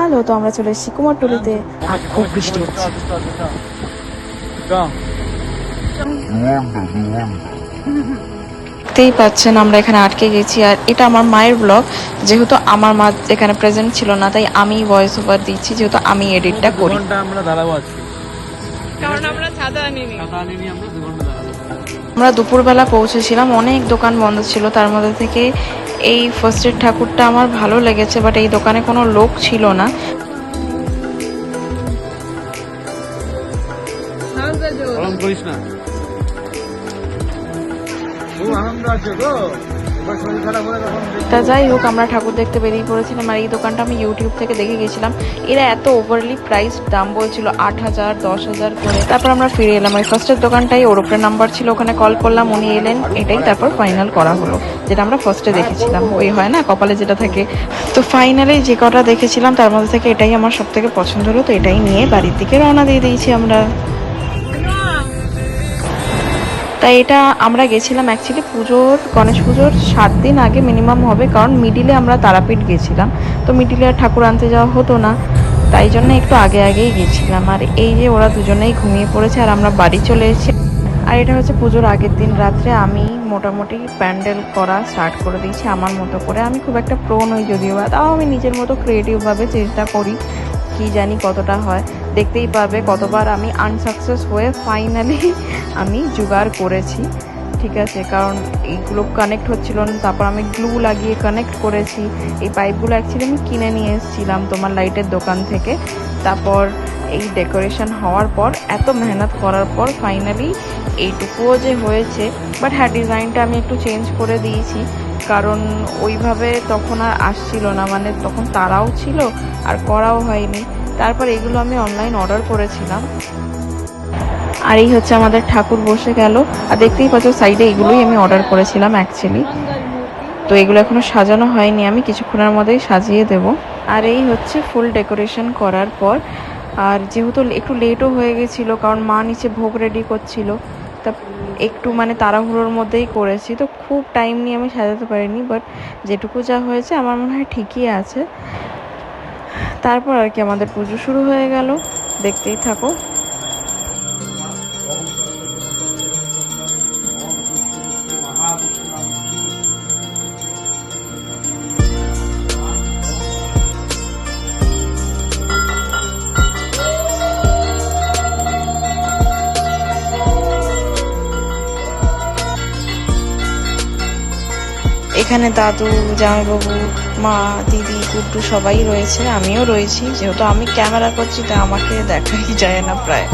Hello, তো আমরা চলে এসেছি কুমারটুলিতে আর খুব বৃষ্টি হচ্ছে। দেখতেই পাচ্ছেন আমরা এখানে আটকে গেছি, আর এটা আমার মায়ের ব্লগ। যেহেতু আমার মা এখানে প্রেজেন্ট ছিল না, তাই আমি ভয়েস ওভার দিচ্ছি, যেহেতু আমি এডিটটা করি। আমরা দাঁড়াবো আছি কারণ আমরা ছাতা আনিনি। আমরা 2 ঘন্টা দাঁড়াবো। আমরা দুপুরবেলা পৌঁছেছিলাম, অনেক দোকান বন্ধ ছিল, তার মধ্যে থেকে এই ফার্স্ট এড ঠাকুরটা আমার ভালো লেগেছে, বাট এই দোকানে কোনো লোক ছিল না। করিস না, আনন্দ আছে গো। তা যাই হোক, আমরা ঠাকুর দেখতে বেরিয়ে পড়েছিলাম। আর এই দোকানটা আমি ইউটিউব থেকে দেখে গেছিলাম, এরা এত ওভারলি প্রাইস দাম বলছিল 8,000 10,000 করে। তারপর আমরা ফিরে এলাম। ওই ফার্স্টের দোকানটাই ওর উপরে নাম্বার ছিল, ওখানে কল করলাম, উনি এলেন, এটাই তারপর ফাইনাল করা হলো, যেটা আমরা ফার্স্টে দেখেছিলাম। ওই হয় না কপালে যেটা থাকে। তো ফাইনালি যে কটা দেখেছিলাম তার মধ্যে থেকে এটাই আমার সব থেকে পছন্দ হলো, তো এটাই নিয়ে বাড়ির দিকে রওনা দিয়ে দিয়েছি আমরা। তাই এটা আমরা গেছিলাম অ্যাকচুয়ালি গণেশ পুজোর 7 দিন আগে মিনিমাম হবে, কারণ মিডিলে আমরা তারাপীঠ গেছিলাম, তো মিডিলে আর ঠাকুর আনতে যাওয়া হতো না, তাই জন্য একটু আগেই গেছিলাম। আর এই যে ওরা দুজনেই ঘুমিয়ে পড়েছে আর আমরা বাড়ি চলে এসেছি। আর এটা হচ্ছে পুজোর আগের দিন রাত্রে আমি মোটামুটি প্যান্ডেল করা স্টার্ট করে দিয়েছি আমার মতো করে। আমি খুব একটা প্রো নই যদিও বা, তাও আমি নিজের মতো ক্রিয়েটিভভাবে চেষ্টা করি, কি জানি কতটা হয়, দেখতেই পারবে কতবার আমি আনসাকসেস হয়ে ফাইনালি আমি জোগাড় করেছি। ঠিক আছে, কারণ এইগুলো কানেক্ট হচ্ছিল না, তারপর আমি গ্লু লাগিয়ে কানেক্ট করেছি। এই পাইপগুলো অ্যাকচুয়ালি আমি কিনে নিয়ে এসেছিলাম তোমার লাইটের দোকান থেকে। তারপর এই ডেকোরেশন হওয়ার পর, এত মেহনত করার পর ফাইনালি এইটুকুও যে হয়েছে। বাট হ্যাঁ, ডিজাইনটা আমি একটু চেঞ্জ করে দিয়েছি, কারণ ওইভাবে তখন আর আসছিল না, মানে তখন তারাও ছিল আর করাও হয়নি। তারপর এগুলো আমি অনলাইন অর্ডার করেছিলাম। আর এই হচ্ছে আমাদের ঠাকুর বসে গেল। আর দেখতেই পাচ্ছ সাইডে এগুলোই আমি অর্ডার করেছিলাম অ্যাকচুয়ালি। তো এগুলো এখনো সাজানো হয়নি, আমি কিছুক্ষণের মধ্যেই সাজিয়ে দেব। আর এই হচ্ছে ফুল ডেকোরেশন করার পর। আর যেহেতু একটু লেটও হয়ে গেছিলো, কারণ মা নিচে ভোগ রেডি করছিল, তা একটু মানে তাড়াহুড়োর মধ্যেই করেছি, তো খুব টাইম নিয়ে আমি সাজাতে পারিনি। বাট যেটুকু যা হয়েছে আমার মনে হয় ঠিকই আছে। তারপর আর কি আমাদের পুজো শুরু হয়ে গেল, দেখতেই থাকো। এখানে দাদু, জামাইবাবু, মা, দিদি, গুড্ডু সবাই রয়েছে, আমিও রয়েছি। যেহেতু আমি ক্যামেরা করছি তাই আমাকে দেখাই যায় না প্রায়।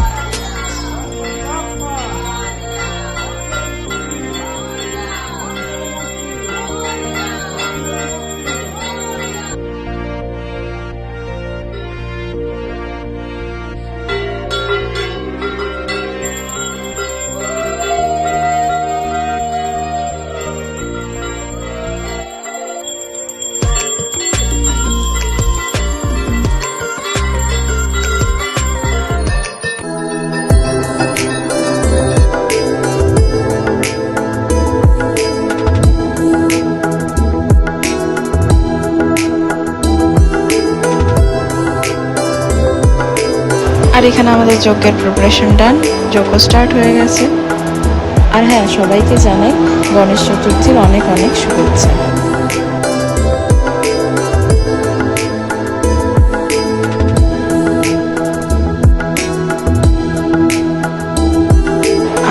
আর এখানে আমাদের যজ্ঞের প্রিপারেশন ডান, যজ্ঞ স্টার্ট হয়ে গেছে। আর হ্যাঁ, সবাইকে জানাই গণেশ চতুর্থীর অনেক অনেক শুভেচ্ছা।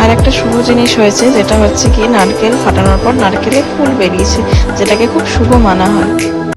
আর একটা শুভ জিনিস হয়েছে, যেটা হচ্ছে কি নারকেল ফাটানোর পর নারকেলের ফুল বেরিয়েছে, যেটাকে খুব শুভ মানা হয়।